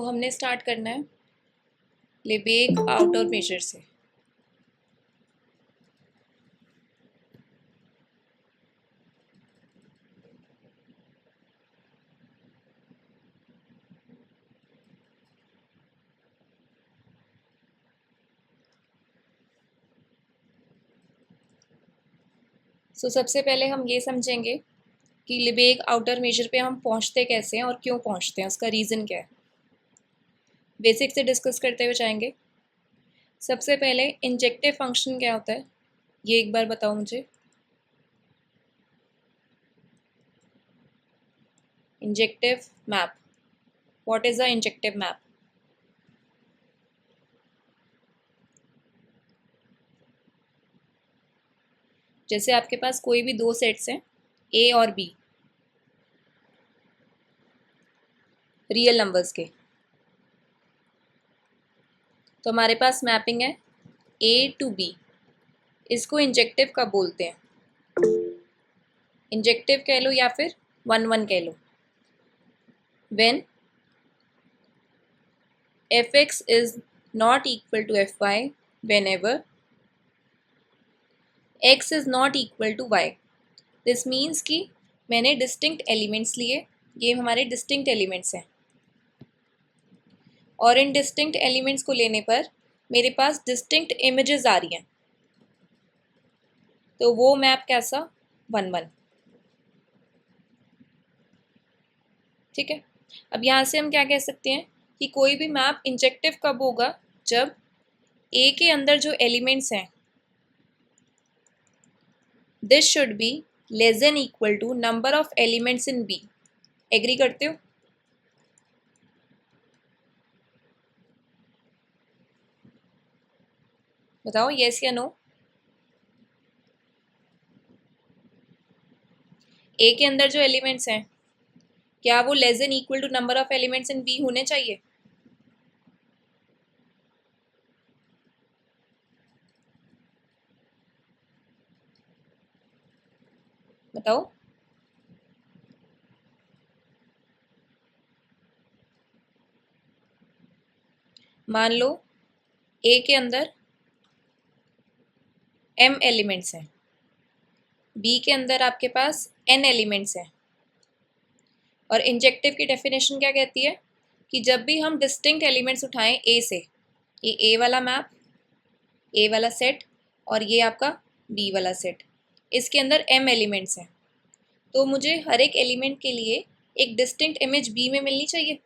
हमने स्टार्ट करना है लेबेग आउटर मेजर से। सबसे पहले हम ये समझेंगे कि लेबेग आउटर मेजर पे हम पहुंचते कैसे हैं और क्यों पहुंचते हैं, उसका रीज़न क्या है, बेसिक से डिस्कस करते हुए जाएंगे। सबसे पहले इंजेक्टिव फंक्शन क्या होता है ये एक बार बताओ मुझे। Injective map, what is the injective map? जैसे आपके पास कोई भी दो सेट्स हैं ए और बी, रियल नंबर्स के, तो हमारे पास मैपिंग है ए टू बी। इसको इंजेक्टिव कब बोलते हैं? इंजेक्टिव कह लो या फिर 1-1 कह लो। When fx is not equal to fy, whenever x is not equal to y। This means कि मैंने डिस्टिंक्ट एलिमेंट्स लिए, ये हमारे डिस्टिंक्ट एलिमेंट्स हैं, और इन डिस्टिंक्ट एलिमेंट्स को लेने पर मेरे पास डिस्टिंक्ट इमेजेस आ रही हैं, तो वो मैप कैसा? 1-1। ठीक है, अब यहाँ से हम क्या कह सकते हैं कि कोई भी मैप इंजेक्टिव कब होगा? जब ए के अंदर जो एलिमेंट्स हैं this should be less than equal to number of elements in B. Agree करते हो? बताओ येस या नो। ए के अंदर जो एलिमेंट्स हैं क्या वो less than equal to number of elements in B होने चाहिए? बताओ। मान लो ए के अंदर m एलिमेंट्स हैं, बी के अंदर आपके पास n एलिमेंट्स हैं, और इंजेक्टिव की डेफिनेशन क्या कहती है कि जब भी हम डिस्टिंक्ट एलिमेंट्स उठाएं ए से, ये ए वाला मैप, ए वाला सेट, और ये आपका बी वाला सेट, इसके अंदर m एलिमेंट्स हैं, तो मुझे हर एक एलिमेंट के लिए एक डिस्टिंक्ट इमेज बी में मिलनी चाहिए।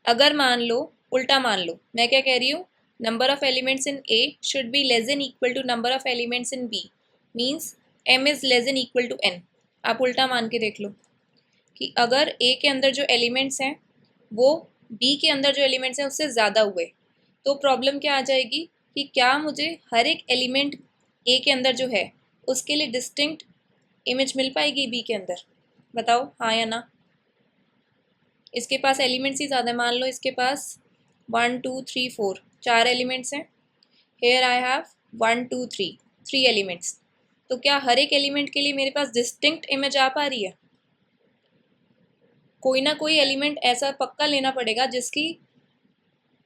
अगर मान लो उल्टा मान लो, मैं क्या कह रही हूँ, number of elements in A should be less than equal to number of elements in B, means m is less than equal to n। आप उल्टा मान के देख लो कि अगर ए के अंदर जो एलिमेंट्स हैं वो बी के अंदर जो एलिमेंट्स हैं उससे ज़्यादा हुए, तो प्रॉब्लम क्या आ जाएगी कि क्या मुझे हर एक एलिमेंट ए के अंदर जो है उसके लिए डिस्टिंक्ट इमेज मिल पाएगी बी के अंदर? बताओ हाँ या ना। इसके पास एलिमेंट्स ही ज़्यादा है, मान लो इसके पास 1 2 3 4 4 एलिमेंट्स हैं, हेयर आई हैव 1 2 3 एलिमेंट्स, तो क्या हर एक एलिमेंट के लिए मेरे पास डिस्टिंक्ट इमेज आ पा रही है? कोई ना कोई एलिमेंट ऐसा पक्का लेना पड़ेगा जिसकी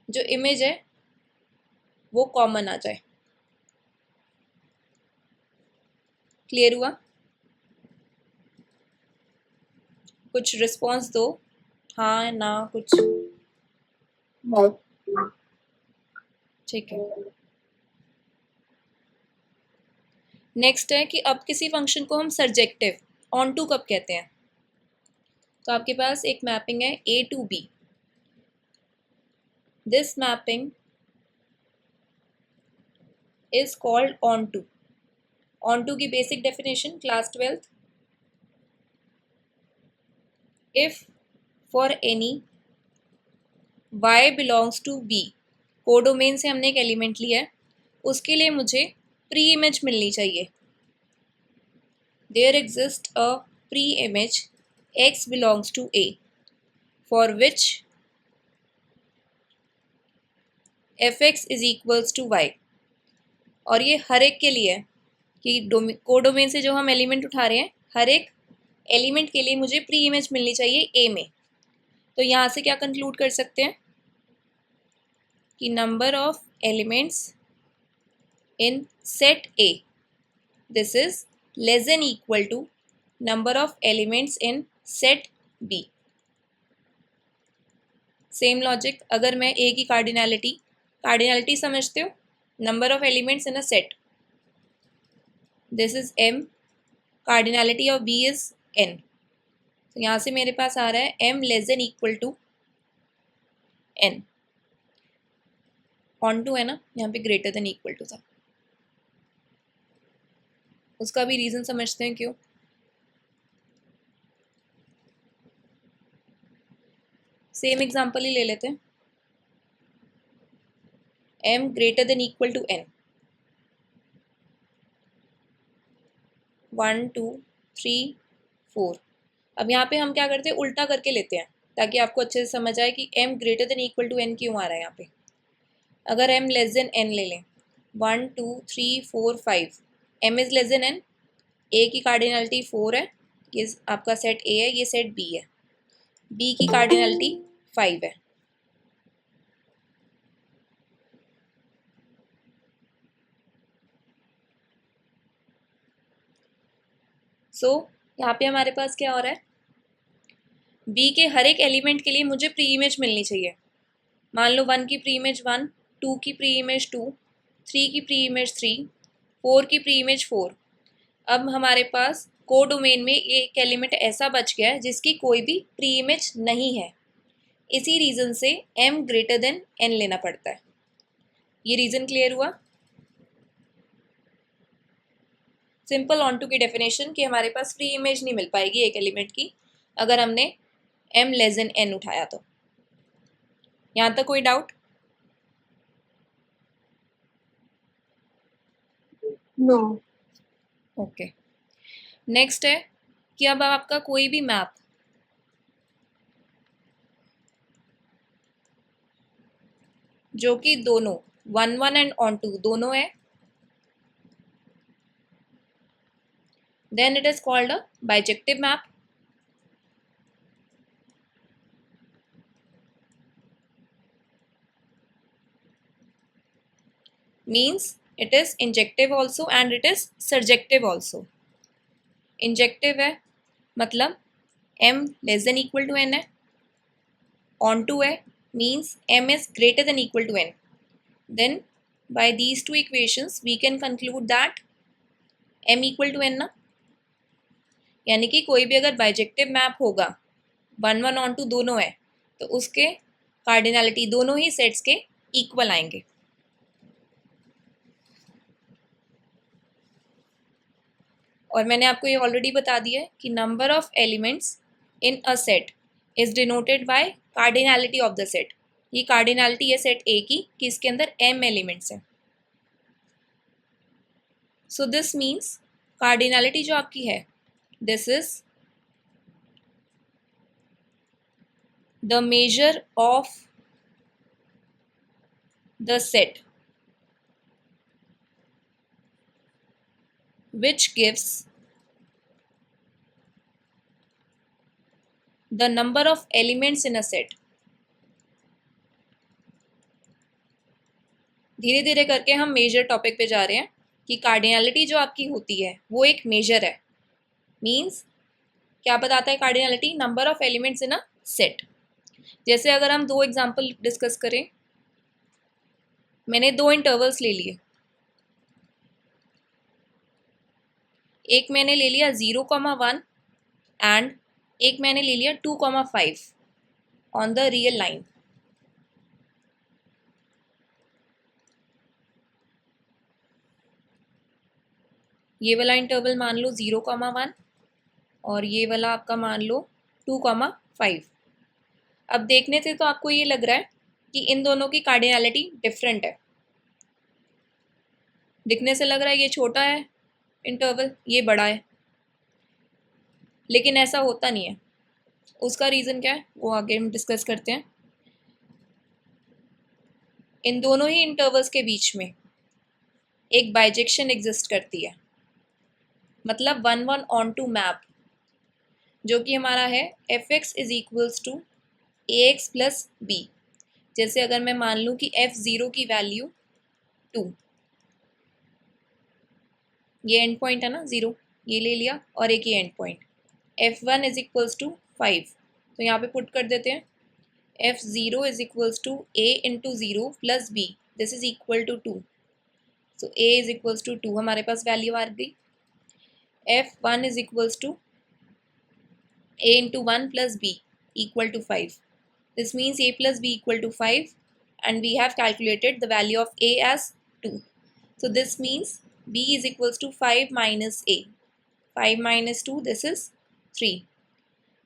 जो इमेज है वो कॉमन आ जाए। क्लियर हुआ? कुछ रिस्पॉन्स दो, हाँ ना कुछ। ठीक है, नेक्स्ट है कि अब किसी फंक्शन को हम सर्जेक्टिव ऑन टू कब कहते हैं? तो आपके पास एक मैपिंग है A to B, this mapping is called onto. Onto की basic definition class 12th, if for any y belongs to b, codomain से हमने एक एलिमेंट लिया है, उसके लिए मुझे प्री इमेज मिलनी चाहिए। There exist a pre image x belongs to a for which fx is equals to y। और ये हर एक के लिए है कि कोडोमेन से जो हम एलिमेंट उठा रहे हैं हर एक एलिमेंट के लिए मुझे प्री इमेज मिलनी चाहिए ए में। तो यहाँ से क्या कंक्लूड कर सकते हैं कि number of elements in set A, this is less than equal to number of elements in set B. Same logic, अगर मैं ए की कार्डिनैलिटी समझते हो, number of elements in a set, this is M, cardinality of B is N. तो यहाँ से मेरे पास आ रहा है M less than equal to N. Onto है ना, यहाँ पे ग्रेटर देन इक्वल टू था, उसका भी रीज़न समझते हैं क्यों। सेम एग्जांपल ही ले लेते हैं, m greater than equal to n, 1 2 3 4। अब यहाँ पे हम क्या करते हैं, उल्टा करके लेते हैं ताकि आपको अच्छे से समझ आए कि m greater than equal to n क्यों आ रहा है यहाँ पे। अगर m लेस देन n ले लें, 1 2 3 4 5, m is less then n, a की कार्डिनैलिटी 4 है, ये आपका सेट a है, ये सेट b है, b की कार्डिनैलिटी 5 है। सो यहाँ पे हमारे पास क्या हो रहा है, b के हर एक एलिमेंट के लिए मुझे प्री इमेज मिलनी चाहिए। मान लो 1 की प्री इमेज 1, 2 की प्री इमेज 2, 3 की प्री इमेज 3, 4 की प्री इमेज 4। अब हमारे पास को डोमेन में एक एलिमेंट ऐसा बच गया है जिसकी कोई भी प्री इमेज नहीं है। इसी रीज़न से m ग्रेटर देन n लेना पड़ता है। ये रीज़न क्लियर हुआ। सिंपल ऑन टू की डेफिनेशन कि हमारे पास प्री इमेज नहीं मिल पाएगी एक एलिमेंट की अगर हमने m लेस देन n उठाया तो। यहाँ तक कोई डाउट? नो। ओके, नेक्स्ट है कि अब आपका कोई भी मैप जो कि दोनों 1 1 एंड ऑन टू दोनों है, then it is called a bijective map. Means it is injective also and it is surjective also. Injective है मतलब m less than equal to n है, onto है means m is greater than equal to n. Then by these two equations we can conclude that m equal to n ना, यानी कि कोई भी अगर बाइजेक्टिव मैप होगा 1 1 ऑन टू दोनों है तो उसके कार्डिनैलिटी दोनों ही सेट्स के इक्वल आएंगे। और मैंने आपको ये ऑलरेडी बता दिया है कि number of elements in a set is denoted by cardinality of the set. ये कार्डिनैलिटी है सेट ए की कि इसके अंदर m एलिमेंट्स हैं। सो दिस मीन्स कार्डिनैलिटी जो आपकी है, this is the measure of the set which gives the number of elements in a set। धीरे धीरे करके हम मेजर टॉपिक पे जा रहे हैं कि कार्डिनैलिटी जो आपकी होती है वो एक मेजर है। मीन्स क्या बताता है cardinality? Number of elements in a set. जैसे अगर हम दो एग्जांपल डिस्कस करें, मैंने दो इंटरवल्स ले लिए, एक मैंने ले लिया 0,1 एंड एक मैंने ले लिया 2,5 ऑन द रियल लाइन। ये वाला इंटरवल मान लो 0,1 और ये वाला आपका मान लो 2,5। अब देखने से तो आपको ये लग रहा है कि इन दोनों की कार्डिनैलिटी डिफरेंट है। दिखने से लग रहा है ये छोटा है इंटरवल, ये बड़ा है, लेकिन ऐसा होता नहीं है। उसका रीज़न क्या है वो आगे हम डिस्कस करते हैं। इन दोनों ही इंटरवल्स के बीच में एक बाइजेक्शन एग्जिस्ट करती है, मतलब 1 1 ऑन टू मैप। जो कि हमारा है F X is equals to A X plus B. जैसे अगर मैं मान लूँ कि f0 की वैल्यू 2, ये एंड पॉइंट है ना 0, ये ले लिया, और एक ये end point f1 is equals to 5, तो यहाँ पे पुट कर देते हैं f0 is equals to a into 0 plus b, this is equal to 2, so a is equals to 2, हमारे पास वैल्यू आ गई। f1 is equals to a into 1 plus b equal to 5. This means a plus b equal to 5, and we have calculated the value of a as 2. So this means b is equals to 5 minus a. 5 minus 2, this is 3.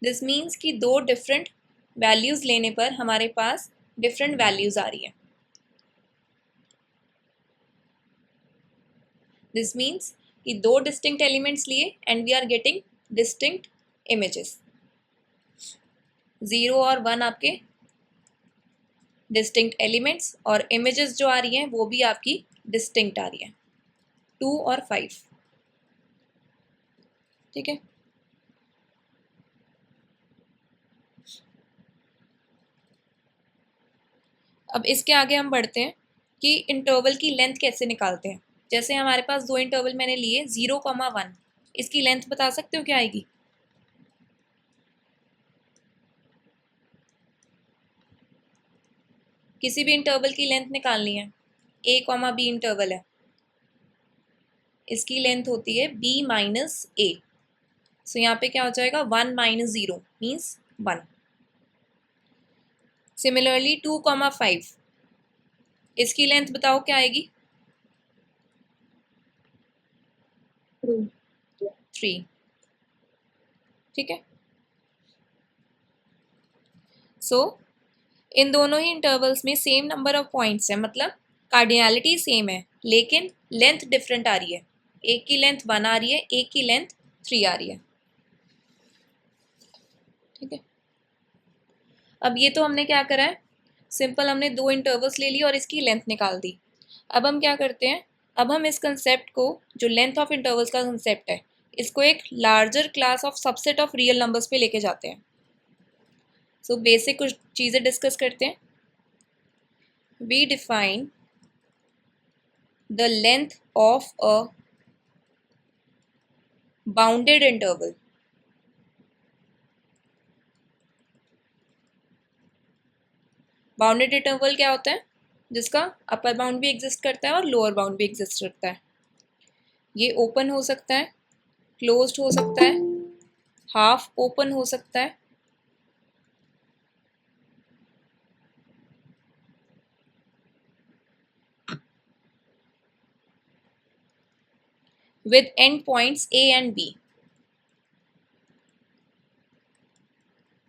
This means कि दो different values लेने पर हमारे पास different values आ रही है। This means कि दो distinct elements लिए and we are getting distinct images. 0 और 1 आपके डिस्टिंक्ट एलिमेंट्स, और इमेजेस जो आ रही हैं वो भी आपकी डिस्टिंक्ट आ रही है, 2 और 5। ठीक है, अब इसके आगे हम बढ़ते हैं कि इंटरवल की लेंथ कैसे निकालते हैं। जैसे हमारे पास दो इंटरवल मैंने लिए 0,1, इसकी लेंथ बता सकते हो क्या आएगी? किसी भी इंटरवल की लेंथ निकालनी है, a, b इंटरवल है, इसकी लेंथ होती है b माइनस a। सो यहाँ पे क्या हो जाएगा 1 माइनस 0 मीन्स 1। सिमिलरली 2,5, इसकी लेंथ बताओ क्या आएगी? 3। ठीक है, सो इन दोनों ही इंटरवल्स में सेम नंबर ऑफ पॉइंट्स है, मतलब कार्डिनैलिटी सेम है, लेकिन लेंथ डिफरेंट आ रही है। एक की लेंथ 1 आ रही है, एक की लेंथ 3 आ रही है। ठीक है, अब ये तो हमने क्या करा है, सिंपल हमने दो इंटरवल्स ले ली और इसकी लेंथ निकाल दी। अब हम क्या करते हैं, अब हम इस कंसेप्ट को, जो लेंथ ऑफ इंटरवल्स का कंसेप्ट है, इसको एक larger class of subset of real numbers पे लेके जाते हैं। सो बेसिक कुछ चीज़ें डिस्कस करते हैं। We define the length of a bounded interval. Bounded interval क्या होता है? जिसका अपर बाउंड भी एग्जिस्ट करता है और लोअर बाउंड भी एग्जिस्ट करता है। ये ओपन हो सकता है, क्लोज्ड हो सकता है, हाफ ओपन हो सकता है, with end points A and B।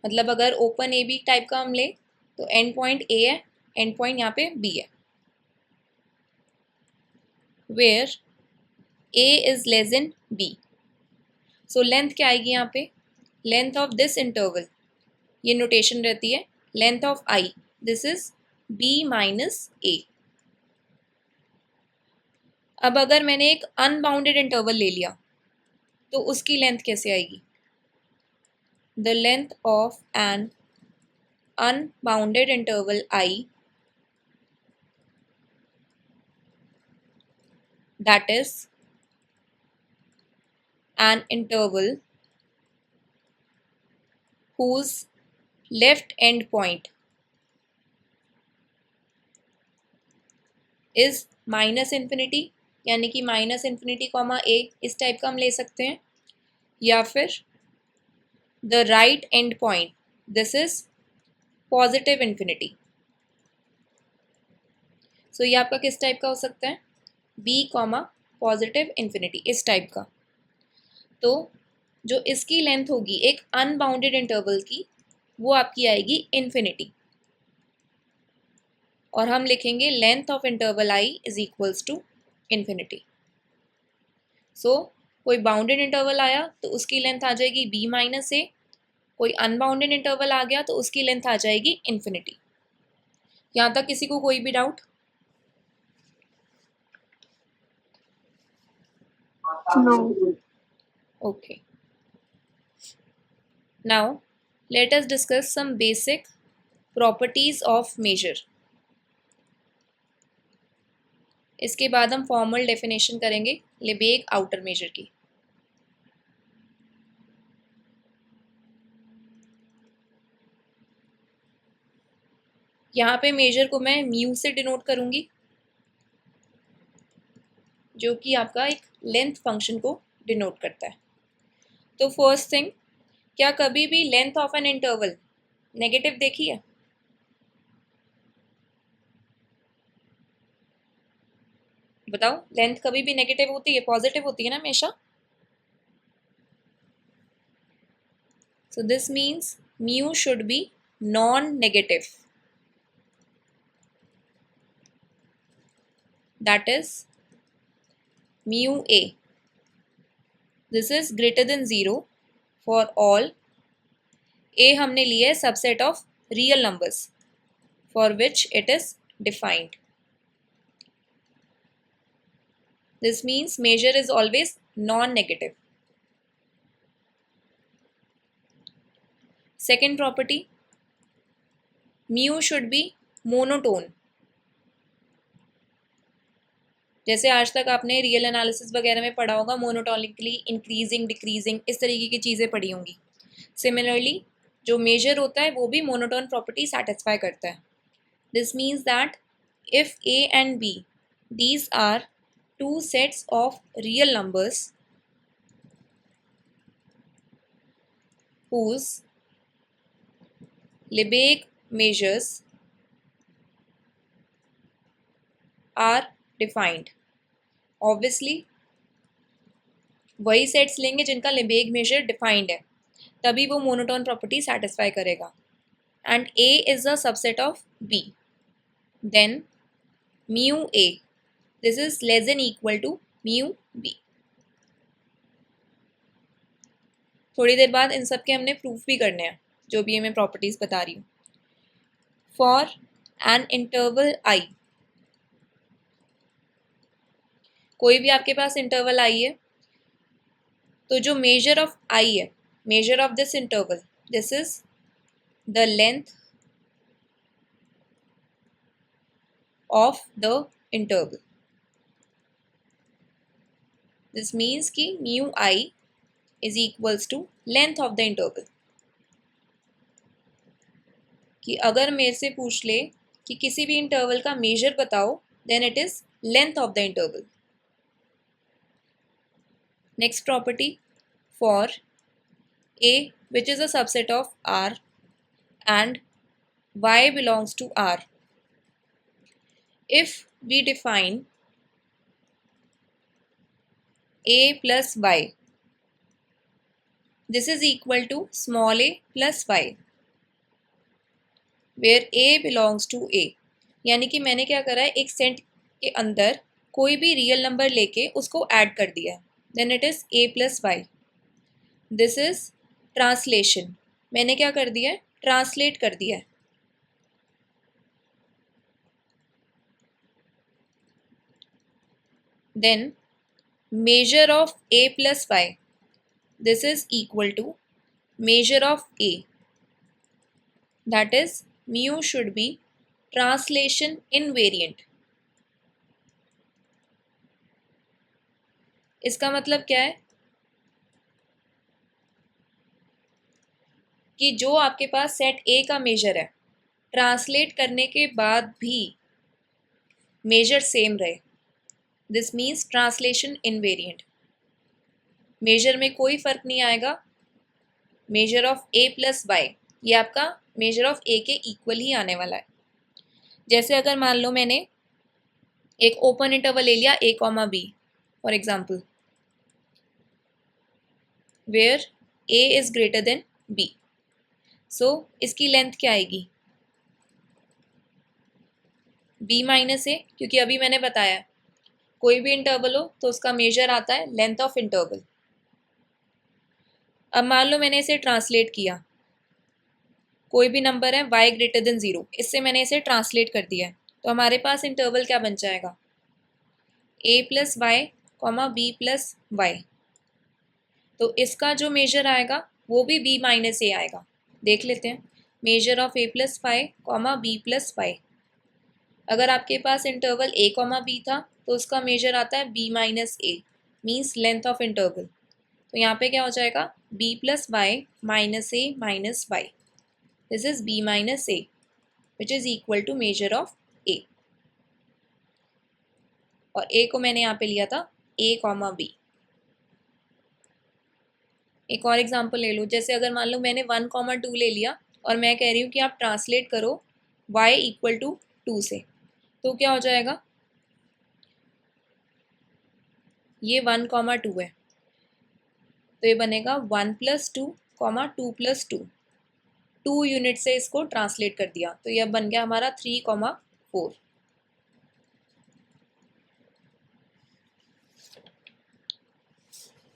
मतलब अगर ओपन ए बी टाइप का हम ले तो एंड पॉइंट ए है, एंड पॉइंट यहाँ पे बी है। Where A is less than B, so length क्या आएगी यहाँ पे? लेंथ ऑफ दिस इंटरवल, ये नोटेशन रहती है, length of I, this is B minus A. अब अगर मैंने एक अनबाउंडेड इंटरवल ले लिया तो उसकी लेंथ कैसे आएगी? The length of an unbounded interval I, that is an interval whose left end point is minus infinity, यानी कि माइनस इन्फिनिटी कॉमा ए, इस टाइप का हम ले सकते हैं, या फिर the right end point, this is positive infinity. So ये आपका किस टाइप का हो सकता है? बी कॉमा पॉजिटिव इन्फिनिटी, इस टाइप का। तो जो इसकी लेंथ होगी एक अनबाउंडेड इंटरवल की, वो आपकी आएगी इन्फिनिटी, और हम लिखेंगे length of interval I is equals to infinity. So कोई बाउंडेड इंटरवल आया तो उसकी लेंथ आ जाएगी बी माइनस ए, कोई अनबाउंडेड इंटरवल आ गया तो उसकी लेंथ आ जाएगी इन्फिनिटी। यहाँ तक किसी को कोई भी doubt? No. Okay, Now let us discuss some basic properties of measure. इसके बाद हम फॉर्मल डेफिनेशन करेंगे लेबेग आउटर मेजर की. यहाँ पे मेजर को मैं म्यू से डिनोट करूँगी, जो कि आपका एक लेंथ फंक्शन को डिनोट करता है. तो फर्स्ट थिंग, क्या कभी भी length of an interval negative देखी है? बताओ, लेंथ कभी भी नेगेटिव होती है, पॉजिटिव होती है ना हमेशा? So this means mu should B non negative. That is mu a. This is greater than 0 for all. A हमने लिया है subset of real numbers for which it is defined. This means measure is always non negative. Second property, mu should be monotone. जैसे आज तक आपने real analysis वगैरह में पढ़ा होगा, मोनोटोनिकली इंक्रीजिंग डिक्रीजिंग इस तरीके की चीज़ें पढ़ी होंगी. सिमिलरली जो मेजर होता है वो भी मोनोटोन प्रॉपर्टी सेटिस्फाई करता है. This means that if A and B, these are two sets of real numbers whose Lebesgue measures are defined. Obviously वही सेट्स लेंगे जिनका लेबेग मेजर डिफाइंड है, तभी वो मोनोटोन प्रॉपर्टी सेटिस्फाई करेगा. And A is a subset of B. Then mu A, this is less than equal to mu B. थोड़ी देर बाद इन सब के हमने प्रूफ भी करने हैं, जो भी मैं प्रॉपर्टीज बता रही हूँ. फॉर एन इंटरवल आई, कोई भी आपके पास इंटरवल आई है, तो जो मेजर ऑफ आई है, measure of this interval, this is the length of the interval. This means कि mu I is equals to length of the interval. कि अगर मेरे से पूछ ले कि किसी भी इंटरवल का मेजर बताओ, then it is length of the interval. Next property, for A which is a subset of R and Y belongs to R, if we define A plus Y, this is equal to small a plus y, where A belongs to A. यानी कि मैंने क्या करा है, एक set के अंदर कोई भी रियल नंबर लेके उसको ऐड कर दिया है, then it is a plus y. This is translation. मैंने क्या कर दिया है, ट्रांसलेट कर दिया है. Then measure of a plus y, this is equal to measure of a. That is mu should be translation invariant. इसका मतलब क्या है कि जो आपके पास सेट ए का मेजर है, ट्रांसलेट करने के बाद भी मेजर सेम रहे, this means translation invariant. Measure में कोई फर्क नहीं आएगा. Measure of A plus Y, ये आपका मेजर ऑफ ए के इक्वल ही आने वाला है. जैसे अगर मान लो मैंने एक ओपन इंटरवल ले लिया a comma B for example, where a is greater than b. So इसकी लेंथ क्या आएगी, b माइनस ए, क्योंकि अभी मैंने बताया कोई भी इंटरवल हो तो उसका मेजर आता है लेंथ ऑफ इंटरवल. अब मान लो मैंने इसे ट्रांसलेट किया, कोई भी नंबर है y ग्रेटर देन 0, इससे मैंने इसे ट्रांसलेट कर दिया है, तो हमारे पास इंटरवल क्या बन जाएगा, a plus Y comma B plus Y. तो इसका जो मेजर आएगा वो भी b माइनस ए आएगा। देख लेते हैं, measure of a plus five comma b plus five. अगर आपके पास इंटरवल a कॉमा b था तो उसका मेजर आता है b minus A, means length of interval. तो यहाँ पे क्या हो जाएगा, b plus Y minus A minus Y, this is b minus A which is equal to measure of a। और a को मैंने यहाँ पे लिया था a कॉमा b। एक और एग्जांपल ले लो, जैसे अगर मान लो मैंने 1 कॉमा 2 ले लिया और मैं कह रही हूँ कि आप ट्रांसलेट करो y इक्वल टू 2 से, तो क्या हो जाएगा, ये 1 कॉमा 2 है तो ये बनेगा 1 प्लस 2 कॉमा 2 प्लस 2। 2 यूनिट से इसको ट्रांसलेट कर दिया तो ये बन गया हमारा 3 कॉमा 4।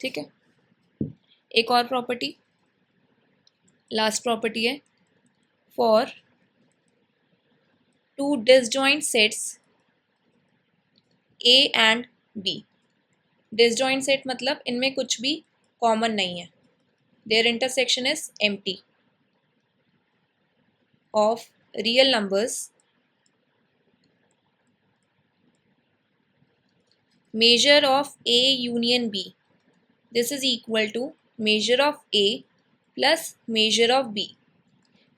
ठीक है, एक और प्रॉपर्टी, लास्ट प्रॉपर्टी है, for two disjoint sets A and B. Disjoint set मतलब इनमें कुछ भी कॉमन नहीं है, their intersection is empty, of real numbers measure of A union B, this is equal to measure of A plus measure of B।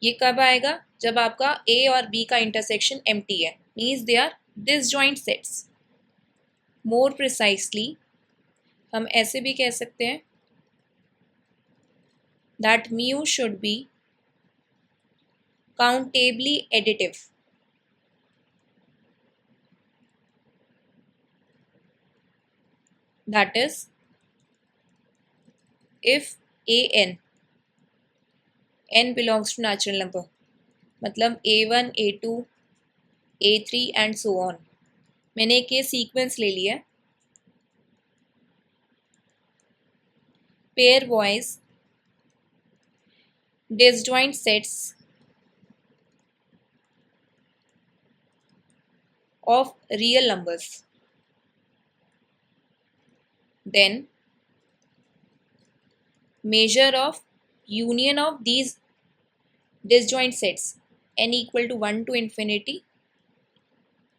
ये कब आएगा, जब आपका A और B का इंटरसेक्शन एम्प्टी है, means they are disjoint sets. More precisely हम ऐसे भी कह सकते हैं that mu should be countably additive. That is, if n belongs to natural number, मतलब a1 a2 a3 and so on. मैंने एक ये सीक्वेंस ले लिया है, pair wise disjoint sets of real numbers, then measure of union of these disjoint sets n equal to 1 to infinity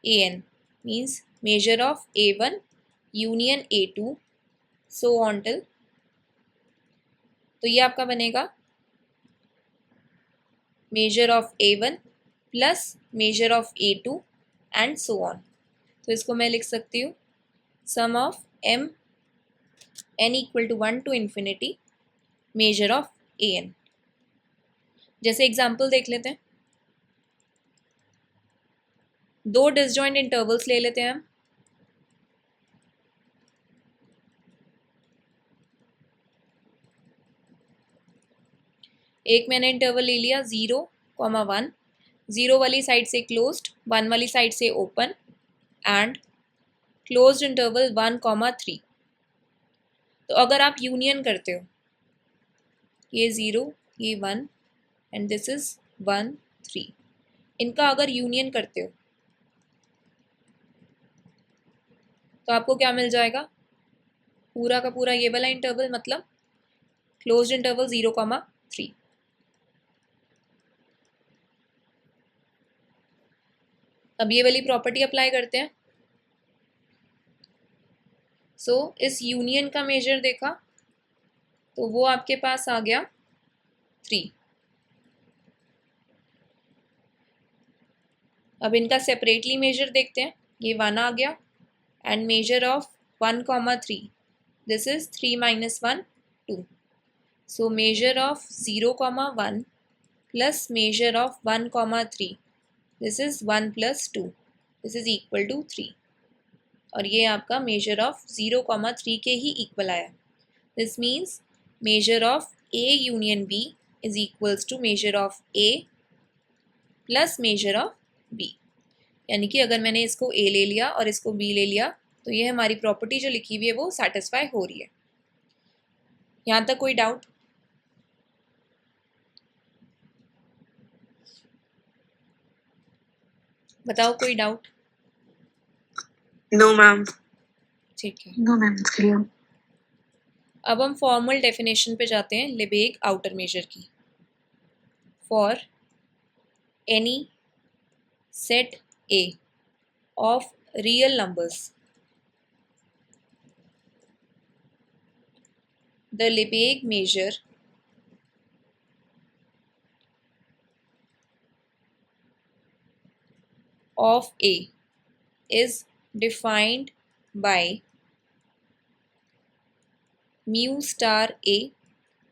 an, means measure of a1 union a2 so on till, तो ये आपका बनेगा measure of a1 plus measure of a2 and so on। तो इसको मैं लिख सकती हूँ sum of m n equal to 1 to infinity measure of an। जैसे एग्जाम्पल देख लेते हैं, दो डिसजॉइंट इंटरवल्स ले लेते हैं हम। एक मैंने इंटरवल ले लिया 0, 1, 0 वाली साइड से क्लोज्ड, 1 वाली साइड से ओपन, एंड क्लोज्ड इंटरवल 1, 3। तो अगर आप यूनियन करते हो, ये 0 ये 1 एंड दिस इज 1, 3, इनका अगर यूनियन करते हो तो आपको क्या मिल जाएगा, पूरा का पूरा ये वाला इंटरवल, मतलब क्लोज्ड इंटरवल 0, 3। अब ये वाली प्रॉपर्टी अप्लाई करते हैं। सो इस यूनियन का मेजर देखा तो वो आपके पास आ गया 3। अब इनका सेपरेटली मेजर देखते हैं, ये 1 आ गया and measure of 1, 3, this is 3 minus 1 2। So measure of 0, 1 plus measure of 1, 3, this is 1 plus 2, this is equal to 3। और ये आपका मेजर ऑफ 0, 3 के ही इक्वल आया। This means measure of A union B is equals to measure of A plus measure of B। यानी कि अगर मैंने इसको A ले लिया और इसको B ले लिया तो ये हमारी प्रॉपर्टी जो लिखी हुई है वो सेटिस्फाई हो रही है। यहाँ तक कोई डाउट? बताओ कोई डाउट? No ma'am. ठीक है, नो मैम, क्लियर। अब हम फॉर्मल डेफिनेशन पे जाते हैं लेबेग आउटर मेजर की. For any set A of real numbers, the Lebesgue measure of A is defined by mu star A.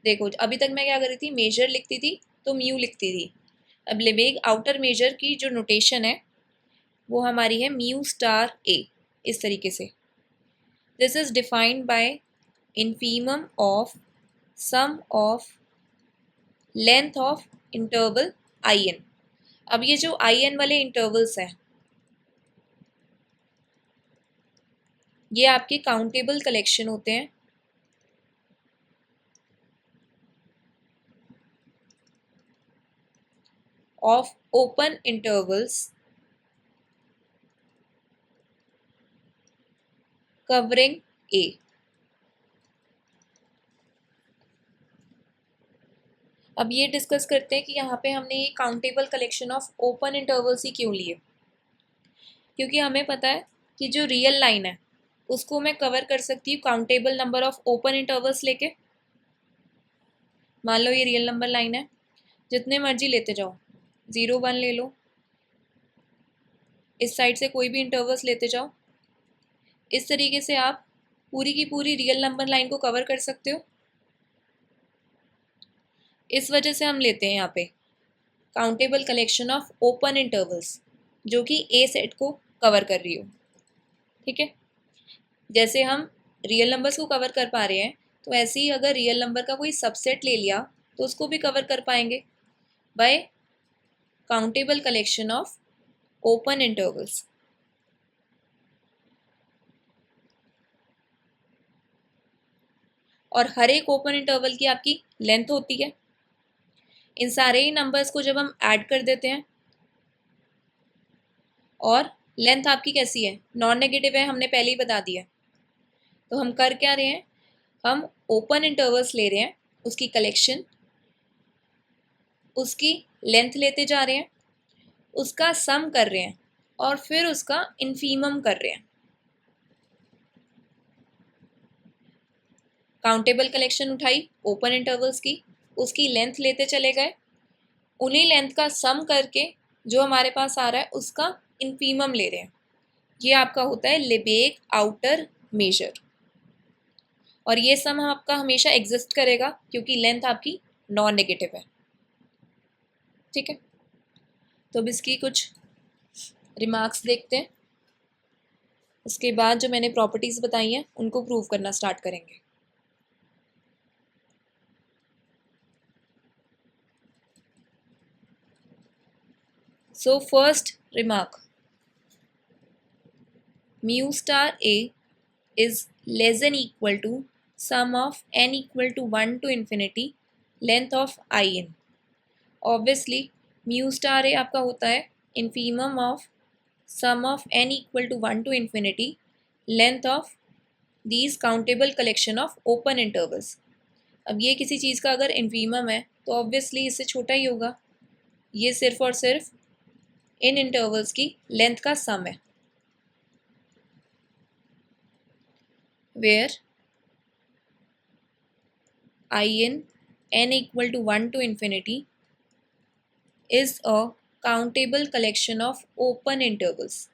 देखो अभी तक मैं क्या कर रही थी, मेजर लिखती थी तो म्यू लिखती थी. अब लेबेग आउटर मेजर की जो नोटेशन है वो हमारी है म्यू स्टार A, इस तरीके से. This is defined by infimum of sum of length of interval IN. अब ये जो IN वाले इंटरवल्स हैं ये आपके काउंटेबल कलेक्शन होते हैं of open intervals covering A. अब ये डिस्कस करते हैं कि यहाँ पे हमने ये countable collection of open intervals ही क्यों लिए. क्योंकि हमें पता है कि जो रियल लाइन है उसको मैं कवर कर सकती हूँ countable number of open intervals लेके. मान लो ये रियल नंबर लाइन है, जितने मर्जी लेते जाओ, 0 1 ले लो, इस साइड से कोई भी इंटरवल्स लेते जाओ. इस तरीके से आप पूरी की पूरी रियल नंबर लाइन को कवर कर सकते हो. इस वजह से हम लेते हैं यहाँ पे countable collection of open intervals जो कि ए सेट को कवर कर रही हो. ठीक है, जैसे हम रियल नंबर्स को कवर कर पा रहे हैं तो ऐसे ही अगर रियल नंबर का कोई सबसेट ले लिया तो उसको भी कवर कर पाएंगे by countable collection of open intervals. और हर एक ओपन इंटरवल की आपकी लेंथ होती है. इन सारे ही नंबर्स को जब हम ऐड कर देते हैं और लेंथ आपकी कैसी है, नॉन नेगेटिव है, हमने पहले ही बता दिया. तो हम कर क्या रहे हैं, हम ओपन इंटरवल्स ले रहे हैं, उसकी कलेक्शन, उसकी लेंथ लेते जा रहे हैं, उसका सम कर रहे हैं और फिर उसका इन्फीमम कर रहे हैं. काउंटेबल कलेक्शन उठाई ओपन इंटरवल्स की, उसकी लेंथ लेते चले गए, उन्हीं लेंथ का सम करके जो हमारे पास आ रहा है उसका इन्फीमम ले रहे हैं. ये आपका होता है लेबेग आउटर मेजर. और ये सम आपका हमेशा एग्जिस्ट करेगा क्योंकि लेंथ आपकी नॉन नेगेटिव है. ठीक है, तो अब इसकी कुछ रिमार्क्स देखते हैं, उसके बाद जो मैंने प्रॉपर्टीज़ बताई हैं उनको प्रूव करना स्टार्ट करेंगे. So first remark, mu star A is less than equal to sum of n equal to 1 to infinity length of IN. Obviously mu star A आपका होता है infimum of sum of n equal to 1 to infinity length of these countable collection of open intervals. अब ये किसी चीज़ का अगर infimum है तो ऑब्वियसली इससे छोटा ही होगा. ये सिर्फ और सिर्फ इन इंटरवल्स की लेंथ का सम है. Where IN n equal to 1 to infinity is a countable collection of open intervals.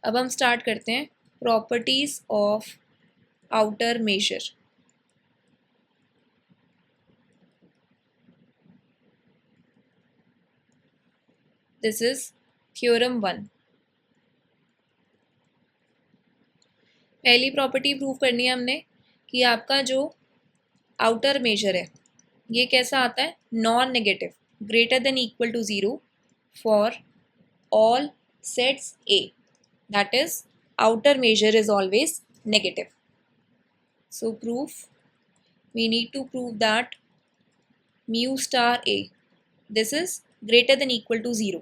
अब हम स्टार्ट करते हैं properties of outer measure. This is theorem 1. पहली प्रॉपर्टी प्रूव करनी है हमने कि आपका जो आउटर मेजर है ये कैसा आता है, non negative, greater than equal to 0 for all sets A. That is outer measure is always negative. So proof we need to prove that mu star a this is greater than equal to 0.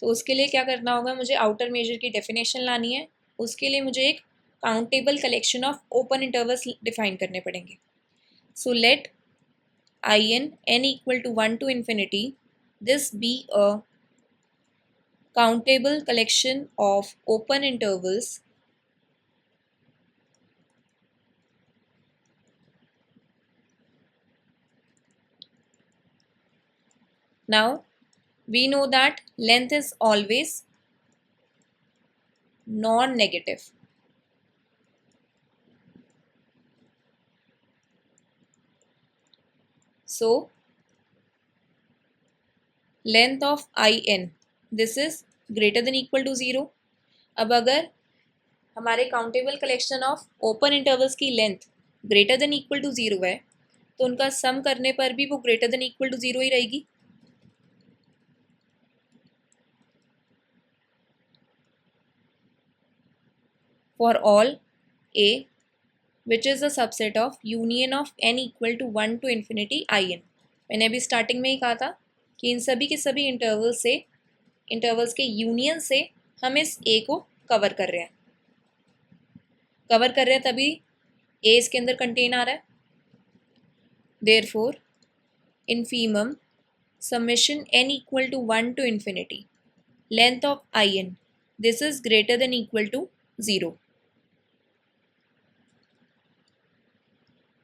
तो उसके लिए क्या करना होगा, मुझे outer major की definition लानी है. उसके लिए मुझे एक countable collection of open intervals define करने पड़ेंगे. So let n equal to 1 to infinity this be a countable collection of open intervals now we know that length is always non-negative. So length of in this is greater than equal to 0. अब अगर हमारे countable collection of open intervals की length greater than equal to 0 है तो उनका sum करने पर भी वो ग्रेटर देन इक्वल टू 0 ही रहेगी. For all a which is a subset of union of n equal to 1 to infinity in. मैंने अभी स्टार्टिंग में ही कहा था कि इन सभी के सभी इंटरवल्स के यूनियन से हम इस a को कवर कर रहे हैं तभी a इसके अंदर कंटेन आ रहा है. Therefore infimum summation n equal to 1 to infinity length of in this is greater than equal to 0.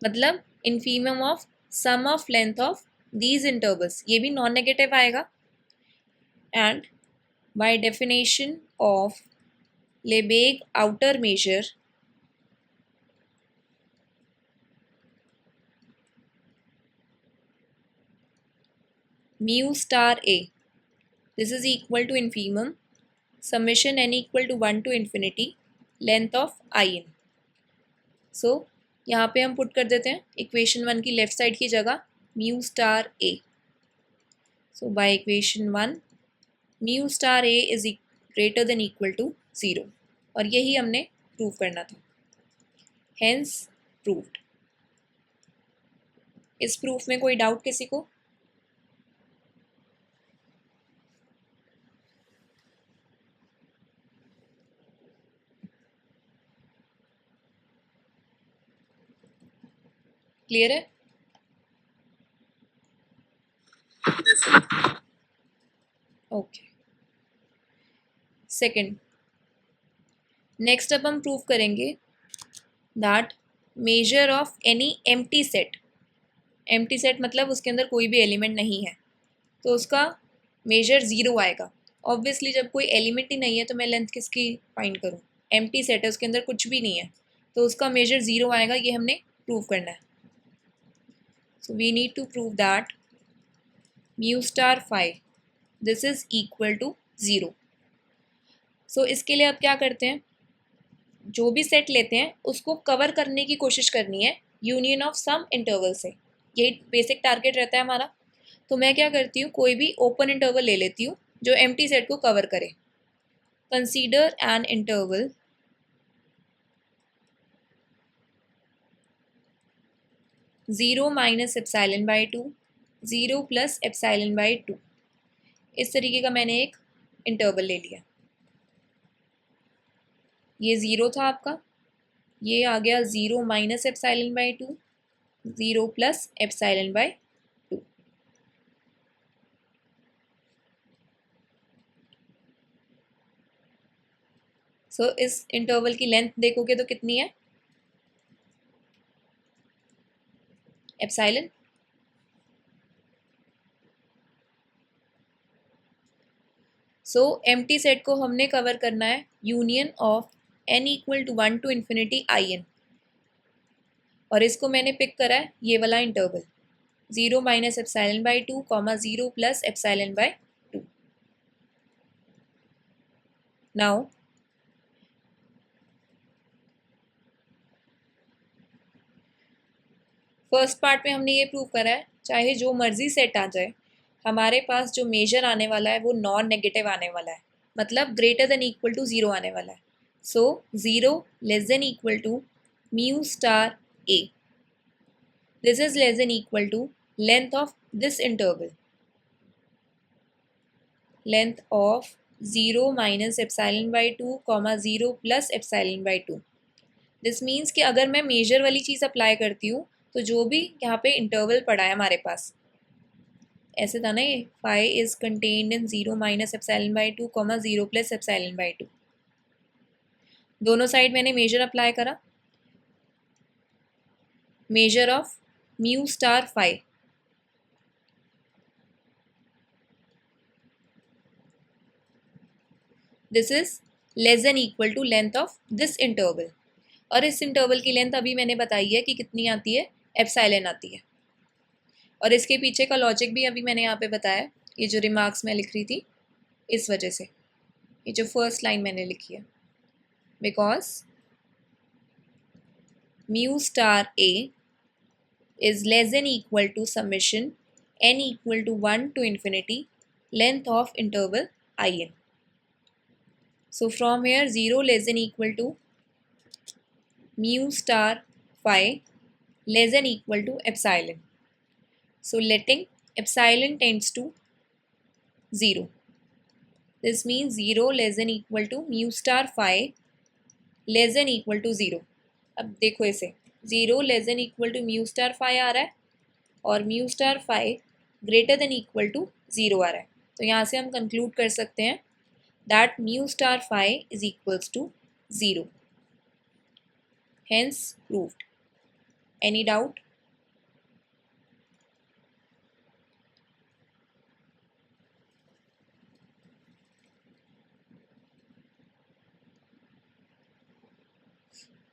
मतलब infimum of sum of length of these intervals ये भी नॉन नेगेटिव आएगा. And by definition of Lebesgue outer measure mu star a this is equal to infimum summation n equal to 1 to infinity length of in. So यहाँ पे हम put कर देते हैं equation 1 की लेफ्ट साइड की जगह mu star a. So by equation 1 mu star a is greater than equal to 0 और यही हमने प्रूव करना था. Hence proved. इस प्रूफ में कोई डाउट किसी को? क्लियर है? ओके. सेकंड, नेक्स्ट अब हम प्रूव करेंगे that measure of any empty set. Empty set मतलब उसके अंदर कोई भी एलिमेंट नहीं है तो उसका मेजर 0 आएगा. ऑब्वियसली जब कोई एलिमेंट ही नहीं है तो मैं लेंथ किसकी फाइंड करूँ? एम्प्टी सेट है, उसके अंदर कुछ भी नहीं है तो उसका मेजर 0 आएगा. ये हमने प्रूव करना है. So we need to prove that mu star phi this is equal to 0. So इसके लिए अब क्या करते हैं, जो भी सेट लेते हैं उसको कवर करने की कोशिश करनी है यूनियन ऑफ सम इंटरवल से. यही बेसिक टारगेट रहता है हमारा. तो मैं क्या करती हूँ, कोई भी ओपन इंटरवल ले लेती हूँ जो एम्प्टी सेट को कवर करे. Consider an interval zero minus epsilon by 2, 0 plus epsilon by 2. इस तरीके का मैंने एक इंटरवल ले लिया. ये 0 था आपका, ये आ गया 0 minus epsilon by 2, 0 plus epsilon by 2. सो इस इंटरवल की लेंथ देखोगे तो कितनी है? एप्साइलन. सो एम्प्टी सेट को हमने कवर करना है union of n equal to 1 to infinity in. और इसको मैंने पिक करा है ये वाला interval 0 minus epsilon by 2 comma 0 plus epsilon by 2. Now first part में हमने ये प्रूव करा है चाहे जो मर्जी सेट आ जाए हमारे पास जो मेजर आने वाला है वो नॉन नेगेटिव आने वाला है, मतलब ग्रेटर देन इक्वल टू 0 आने वाला है. So 0 less than equal to mu star a. This is less than equal to length of this interval, length of 0 minus epsilon by 2 comma 0 plus epsilon by 2. This means कि अगर मैं major वाली चीज़ apply करती हूँ तो जो भी यहाँ पे इंटरवल पड़ा है हमारे पास, ऐसे था ना, ये phi is contained in 0 minus epsilon by 2 comma 0 plus epsilon by 2. दोनों साइड मैंने मेजर अप्लाई करा, measure of mu star phi. This is less than equal to length of this interval, और इस इंटरवल की लेंथ अभी मैंने बताई है कि कितनी आती है, एप्सिलॉन आती है. और इसके पीछे का लॉजिक भी अभी मैंने यहाँ पे बताया, ये जो रिमार्क्स मैं लिख रही थी इस वजह से, ये जो फर्स्ट लाइन मैंने लिखी है, because mu star A is less than equal to summation n equal to 1 to infinity length of interval in. So from here 0 less than equal to mu star phi less than equal to epsilon. So letting epsilon tends to 0. This means 0 less than equal to mu star phi less than equal to 0. अब देखो इसे, 0 less than equal to mu star phi आ रहा है और mu star phi greater than equal to 0 आ रहा है. तो यहाँ से हम कंक्लूड कर सकते हैं that mu star phi is equals to 0. Hence proved. Any doubt?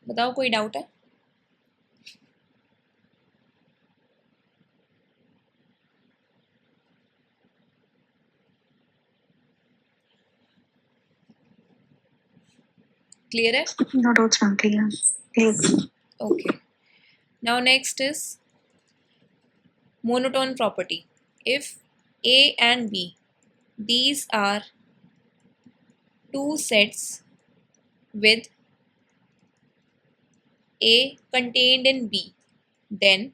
बताओ, कोई डाउट है? Clear है? No doubts, ma'am. Clear. Okay. Now next is monotone property. If A and B, these are two sets with A contained in B, then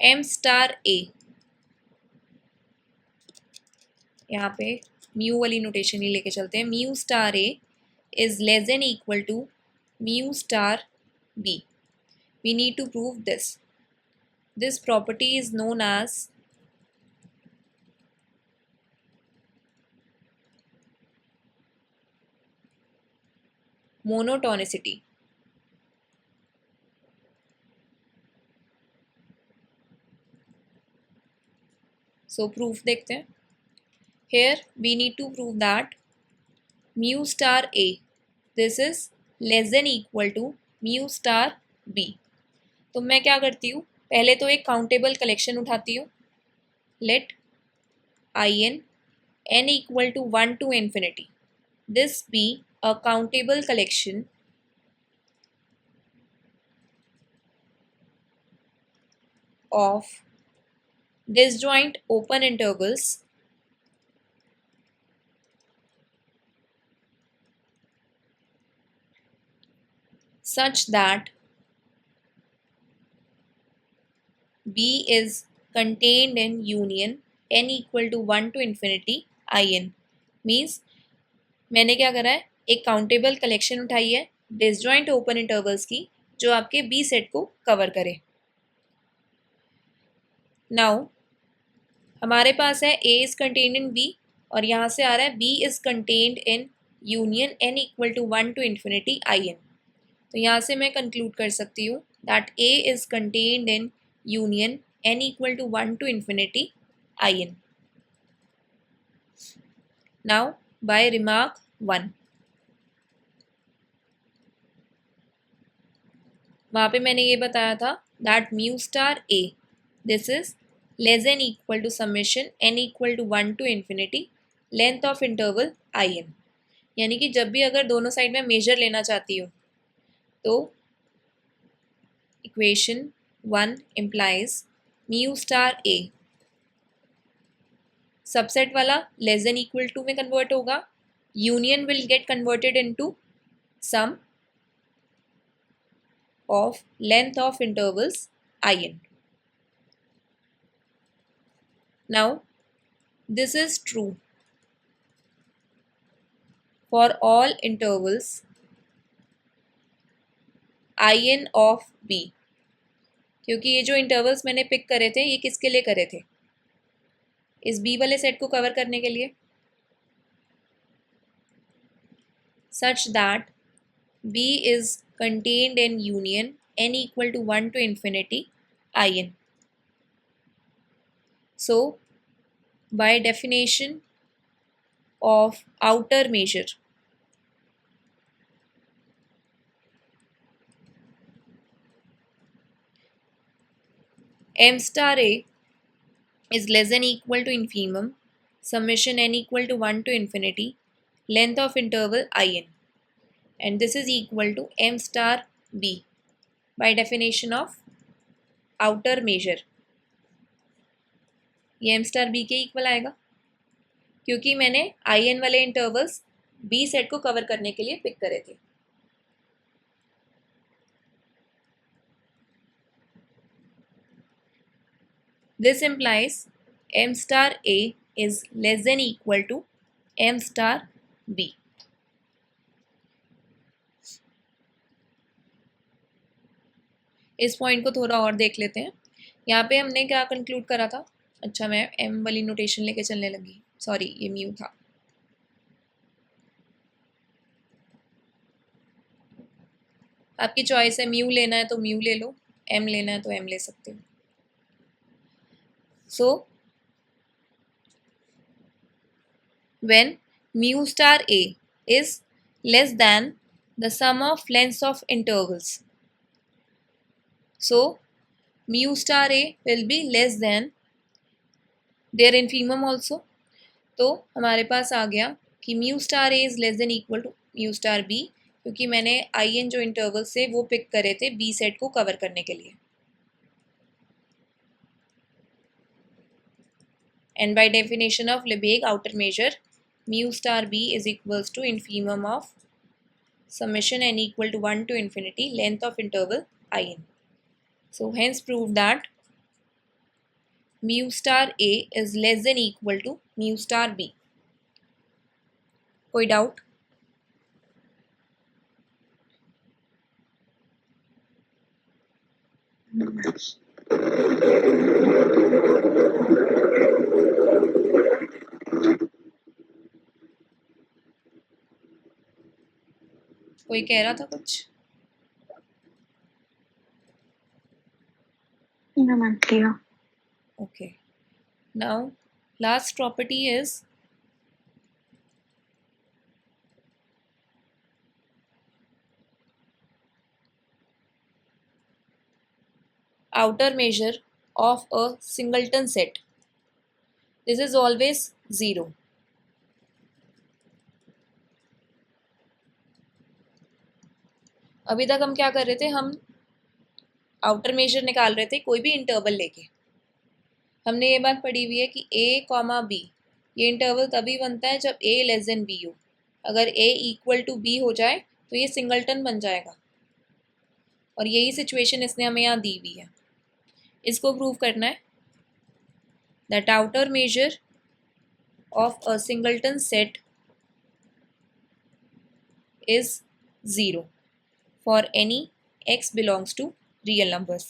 M star A, यहाँ पे mu वाली notation ही लेके चलते हैं, mu star A is less than equal to mu star b. We need to prove this. This property is known as monotonicity. So proof देखते हैं. Here we need to prove that mu star a, this is less than equal to mu star b. तो मैं क्या करती हूँ, पहले तो एक काउंटेबल कलेक्शन उठाती हूँ. Let in n equal to 1 to infinity, this be a countable collection of disjoint open intervals such that B is contained in union n equal to 1 to infinity in. Means मैंने क्या करा है, एक countable collection उठाई है disjoint open intervals की जो आपके बी सेट को कवर करे. नाउ हमारे पास है A is contained in B और यहाँ से आ रहा है B is contained in union n equal to 1 to infinity in. तो यहाँ से मैं कंक्लूड कर सकती हूँ that A is contained in union n equal to 1 to infinity in. Now by remark 1, वहाँ पे मैंने ये बताया था that mu star a, this is less than equal to summation n equal to 1 to infinity length of interval in. यानी कि जब भी अगर दोनों साइड में मेजर लेना चाहती हूँ तो equation 1 implies mu star a subset वाला लेस देन इक्वल टू में कन्वर्ट होगा, union will get converted into sum of length of intervals In. Now this is true for all intervals In of B, क्योंकि ये जो intervals मैंने pick करे थे ये किसके लिए करे थे, इस B वाले सेट को कवर करने के लिए, such that B is contained in union n equal to 1 to infinity In. So by definition of outer measure, M star A is less than equal to infimum summation n equal to 1 to infinity length of interval In, and this is equal to M star B by definition of outer measure. ये M star B के equal आएगा क्योंकि मैंने In वाले intervals B set को cover करने के लिए पिक करे थे. This implies M star A is less than equal to M star B. इस पॉइंट को थोड़ा और देख लेते हैं. यहाँ पे हमने क्या कंक्लूड करा था, अच्छा मैं M वाली नोटेशन लेके चलने लगी, सॉरी ये म्यू था. आपकी चॉइस है, म्यू लेना है तो म्यू ले लो, M लेना है तो M ले सकते हो. So when mu star A is less than the sum of lengths of intervals, so mu star A will be less than their infimum also. तो हमारे पास आ गया कि mu star A is less than equal to mu star B, क्योंकि मैंने In जो interval से वो pick करे थे B सेट को कवर करने के लिए. And by definition of Lebesgue outer measure, mu star B is equals to infimum of summation n equal to 1 to infinity length of interval In. So hence prove that mu star A is less than equal to mu star B. कोई doubt? कोई कह रहा था कुछ? No, ma'am, clear. Okay. Now last property is outer measure of a singleton set. This is always 0. अभी तक हम क्या कर रहे थे, हम आउटर मेजर निकाल रहे थे कोई भी इंटरवल लेके. हमने ये बात पढ़ी हुई है कि A, B ये इंटरवल तभी बनता है जब A लेस देन B हो. अगर A इक्वल टू B हो जाए तो ये सिंगलटन बन जाएगा, और यही सिचुएशन इसने हमें यहाँ दी हुई है. इसको प्रूव करना है. That outer measure of a singleton set is 0 for any x belongs to real numbers.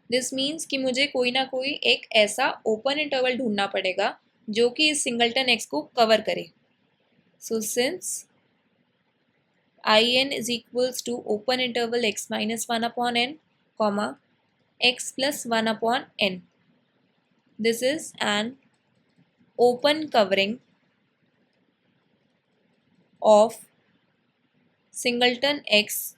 This means कि मुझे कोई ना कोई एक ऐसा ओपन इंटरवल ढूंढना पड़ेगा जो कि इस सिंगलटन x को कवर करे. So since In is equals to open interval x minus 1 upon n, comma x plus 1 upon n, this is an open covering of singleton x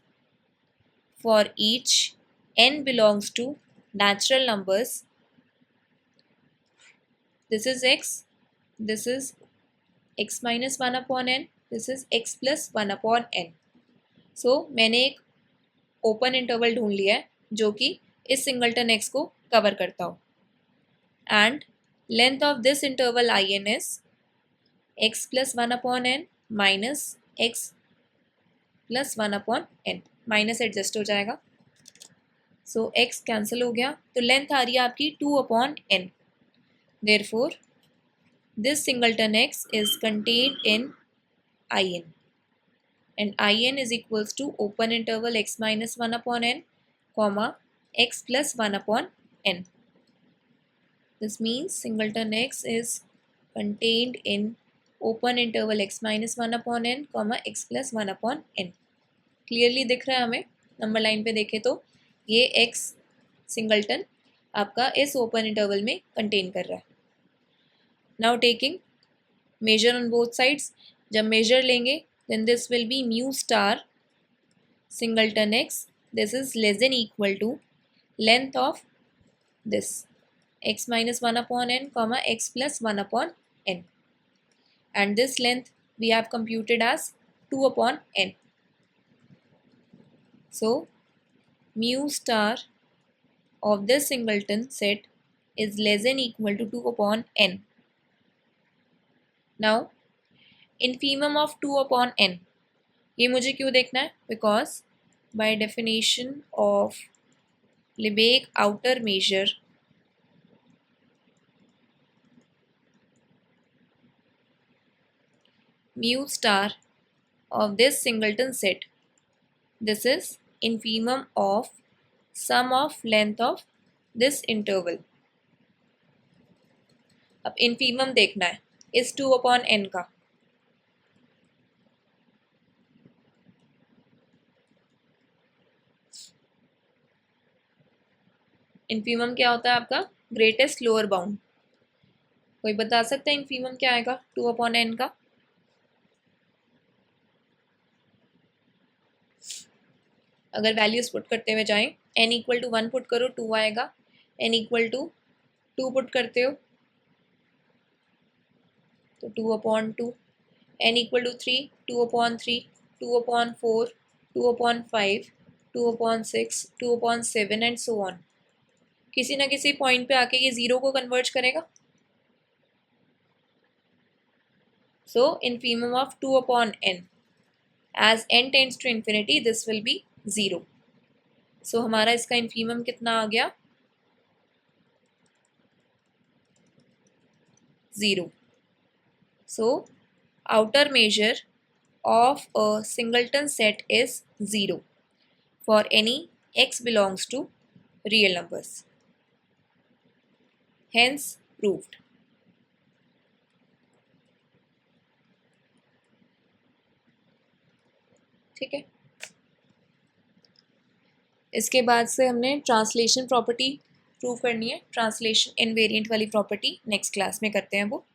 for each n belongs to natural numbers. This is x, this is x minus 1 upon n, this is x plus 1 upon n. So मैंने एक open interval ढूंढ लिया है जो कि इस singleton x को cover करता हो. And length of this interval In is x plus 1 upon n minus x plus 1 upon n. Minus adjust हो जाएगा. सो x कैंसिल हो गया, तो लेंथ आ रही है आपकी 2/n. Therefore this singleton x is contained in In, and In is equals to open interval x minus 1/n, comma x plus 1/n. This means singleton x is contained in open interval x minus 1/n, comma x plus 1/n. Clearly दिख रहा है हमें, number line पे देखें तो ये x singleton आपका इस ओपन इंटरवल में कंटेन कर रहा है. Now taking major on both sides, जब मेजर लेंगे then this will be mu star singleton x. This is less than equal to length of this x minus 1/n, comma x plus 1/n, and this length we have computed as 2/n. So mu star of this singleton set is less than equal to 2/n. Now infimum of 2/n, ये मुझे क्यों देखना है? Because by definition of Lebesgue outer measure, mu star of this singleton set, this is infimum of sum of length of this interval. अब infimum देखना है इस 2/n का. इनफीमम क्या होता है आपका? Greatest lower bound. कोई बता सकता है इनफीमम क्या आएगा 2/n का? अगर वैल्यूज पुट करते हुए जाएं, n इक्वल टू 1 पुट करो 2 आएगा, n इक्वल टू 2 पुट करते हो तो 2/2, n equal to 3 2/3, 2/4, 2/5, 2/6, 2/7 and so on. किसी ना किसी पॉइंट पे आके ये जीरो को कन्वर्ज करेगा. सो infimum of 2/n, as n tends to infinity this will be 0. सो हमारा इसका infimum कितना आ गया? 0. So outer measure of a singleton set is 0 for any x belongs to real numbers. Hence proved. ठीक है. इसके बाद से हमने ट्रांसलेशन प्रॉपर्टी प्रूव करनी है. ट्रांसलेशन इनवेरिएंट वाली प्रॉपर्टी नेक्स्ट क्लास में करते हैं वो.